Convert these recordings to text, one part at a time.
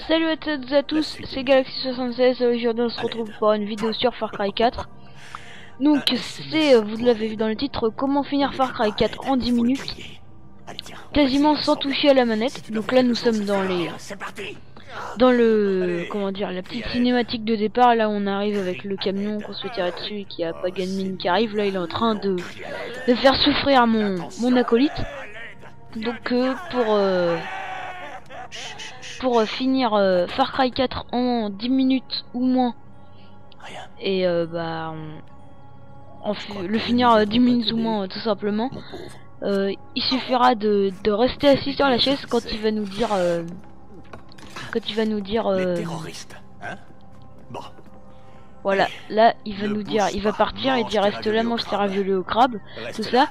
Salut à toutes et à tous, c'est Galaxy76 et aujourd'hui on se retrouve pour une vidéo sur Far Cry 4. Donc c'est, vous l'avez vu dans le titre, comment finir Far Cry 4 en 10 minutes, quasiment sans toucher à la manette. Donc là nous sommes dans le, comment dire, la petite cinématique de départ. Là on arrive avec le camion qu'on se fait tirer dessus et qui a pas Gunmin qui arrive. Là il est en train de faire souffrir mon acolyte. Donc pour finir Far Cry 4 en 10 minutes ou moins, et le finir 10 minutes ou moins tout simplement, il suffira de rester assis sur la chaise quand il va nous dire voilà, là il va nous dire, il va partir et dire reste là, mange tes raviolis au crabe, tout ça.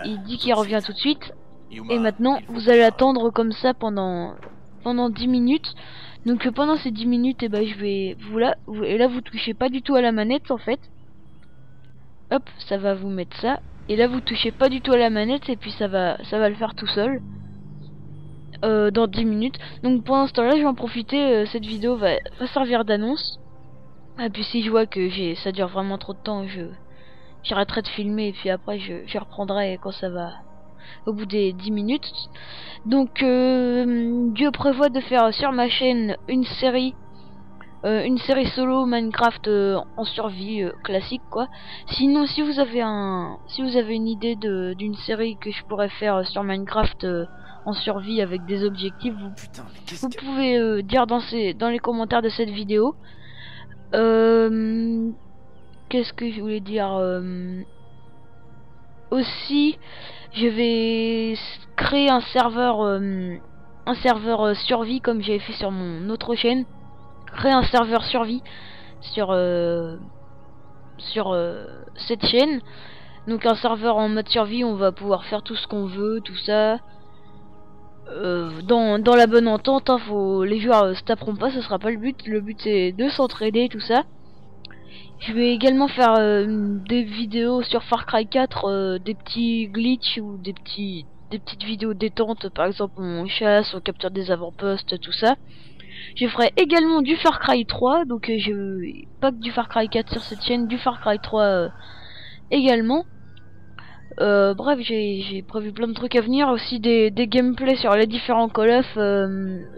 Il dit qu'il revient tout de suite et maintenant vous allez attendre comme ça pendant 10 minutes. Donc pendant ces 10 minutes, et je vais et là vous touchez pas du tout à la manette en fait. Hop, ça va vous mettre ça. Et là vous touchez pas du tout à la manette et puis ça va le faire tout seul dans 10 minutes. Donc pendant ce temps-là, je vais en profiter. Cette vidéo va servir d'annonce. Et puis si je vois que ça dure vraiment trop de temps, j'arrêterai de filmer et puis après je reprendrai quand ça va au bout des 10 minutes. Donc Dieu prévoit de faire sur ma chaîne une série solo Minecraft en survie classique quoi. Sinon si vous avez une idée d'une série que je pourrais faire sur Minecraft en survie avec des objectifs, vous pouvez dire dans les commentaires de cette vidéo. Qu'est-ce que je voulais dire aussi, je vais créer un serveur survie comme j'avais fait sur mon autre chaîne. Créer un serveur survie sur cette chaîne. Donc un serveur en mode survie, on va pouvoir faire tout ce qu'on veut, tout ça. Dans la bonne entente, hein, les joueurs se taperont pas, ce sera pas le but. Le but c'est de s'entraider, tout ça. Je vais également faire des vidéos sur Far Cry 4, des petits glitches ou des petites vidéos détente, par exemple on chasse, on capture des avant-postes, tout ça. Je ferai également du Far Cry 3, donc pas que du Far Cry 4 sur cette chaîne, du Far Cry 3 également. Bref, j'ai prévu plein de trucs à venir, aussi des gameplays sur les différents Call of,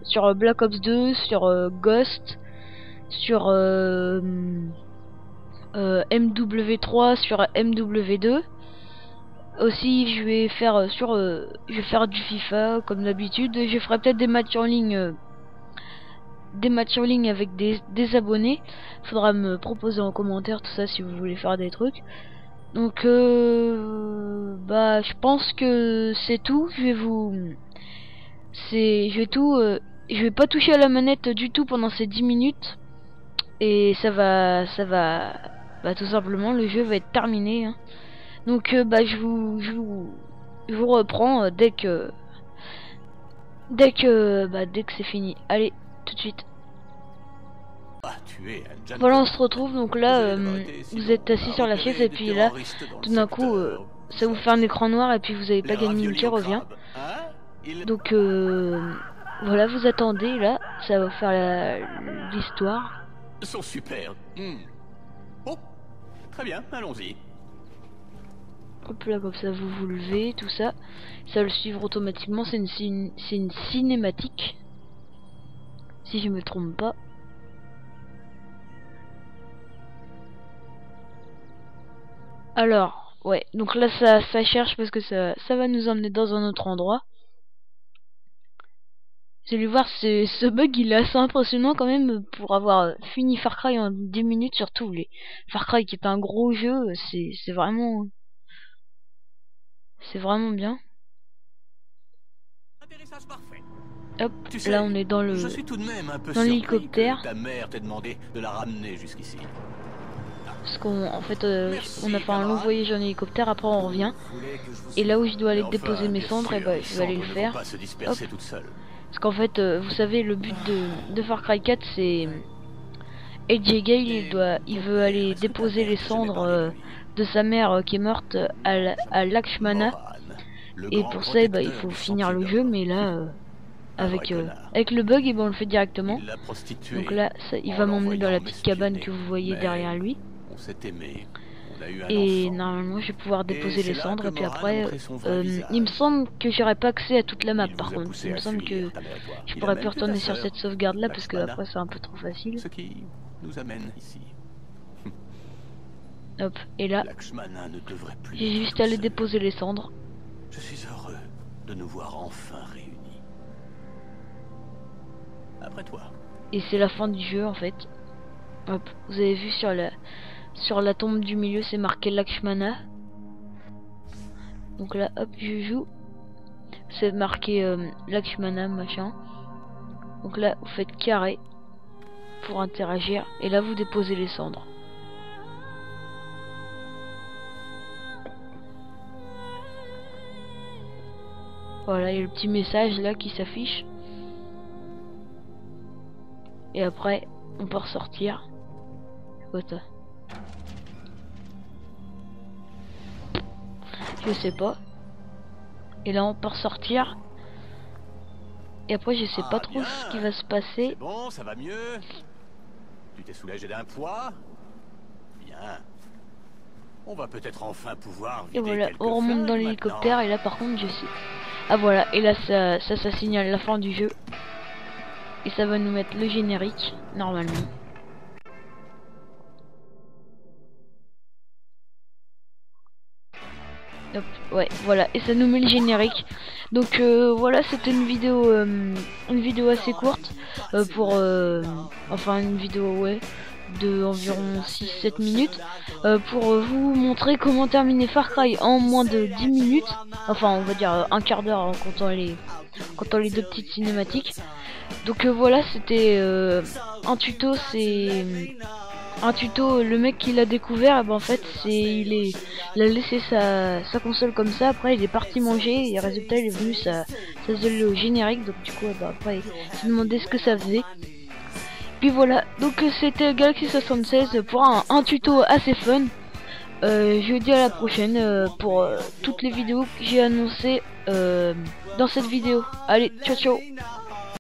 sur Black Ops 2, sur Ghost, sur MW3, sur MW2. Aussi je vais faire du FIFA comme d'habitude. Je ferai peut-être des matchs en ligne avec des abonnés. Faudra me proposer en commentaire tout ça si vous voulez faire des trucs. Donc je pense que c'est tout. Je vais pas toucher à la manette du tout pendant ces 10 minutes. Et ça va tout simplement, le jeu va être terminé, hein. Donc je vous reprends dès que c'est fini. Allez, tout de suite. Voilà, on se retrouve. Donc là vous êtes assis sur la chaise et puis là tout d'un coup ça vous fait un écran noir et puis vous avez pas Gunmin qui revient. Donc voilà, vous attendez, là ça va faire l'histoire. Sont super. Bon, très bien, allons-y. Hop là, comme ça vous levez, tout ça. Ça va le suivre automatiquement, c'est une cinématique. Si je me trompe pas. Alors, ouais, donc là ça cherche parce que ça va nous emmener dans un autre endroit. Vous allez voir, ce bug il est assez impressionnant quand même pour avoir fini Far Cry en 10 minutes, surtout les Far Cry qui est un gros jeu, c'est vraiment bien. Hop, là on est dans l'hélicoptère. Ta mère t'a demandé de la ramener jusqu'ici. Parce qu'en fait on a fait un long voyage en hélicoptère, après on revient. Et là où je dois aller déposer mes cendres, et je vais aller le faire. Hop. Parce qu'en fait, vous savez, le but de Far Cry 4, c'est AJ Gale, il veut aller déposer les cendres de sa mère qui est morte à Lakshmana. Et pour ça, il faut finir le jeu, mais là, avec le bug, et ben on le fait directement. Il l'a prostituée. Donc là, il En va m'emmener dans la l'envoyant petite cabane que m'espionner. vous voyez Mais derrière lui. On s'est aimé. On a eu un Et enfant. normalement, je vais pouvoir déposer c'est les là cendres. que Et puis Moran a après, montré son vrai visage. il me semble que j'aurai pas accès à toute la map. Il Par vous a contre, poussé il me à semble fuir, que ta mère et toi. je Il a pourrais même plus tué ta retourner sur sœur, cette sauvegarde là parce que Lakshmana. après c'est un peu trop facile. Ce qui nous amène ici. Hop, et là, Lakshmana ne devrait plus. j'ai être juste tout à aller seul. déposer les cendres. Je suis heureux de nous voir enfin réunis. Après toi. Et c'est la fin du jeu en fait. Hop, vous avez vu sur la tombe du milieu, c'est marqué Lakshmana. Donc là, hop, je joue. C'est marqué Lakshmana machin. Donc là, vous faites carré pour interagir. Et là, vous déposez les cendres. Voilà, il y a le petit message là qui s'affiche. Et après, on peut ressortir. Quoi ça? Je sais pas. Et là, on peut ressortir. Et après, je sais pas trop bien. ce qui va se passer. C'est bon, ça va mieux. Tu t'es soulagé d'un poids. Bien. On va peut-être enfin pouvoir vider Et voilà, quelques on remonte dans flingues l'hélicoptère. maintenant. Et là, par contre, je sais. Ah voilà, et là, ça signale la fin du jeu. Et ça va nous mettre le générique, normalement. Hop, ouais, voilà, et ça nous met le générique. Donc voilà, c'était une vidéo assez courte enfin une vidéo ouais de environ 6-7 minutes pour vous montrer comment terminer Far Cry en moins de 10 minutes. Enfin, on va dire un quart d'heure en comptant les deux petites cinématiques. Donc voilà, c'était un tuto, le mec qui l'a découvert, et ben en fait il a laissé sa console comme ça, après il est parti manger et résultat il est venu, ça faisait le générique, donc du coup après il s'est demandé ce que ça faisait. Puis voilà, donc c'était Galaxy 76 pour un tuto assez fun. Je vous dis à la prochaine pour toutes les vidéos que j'ai annoncées dans cette vidéo. Allez, ciao ciao.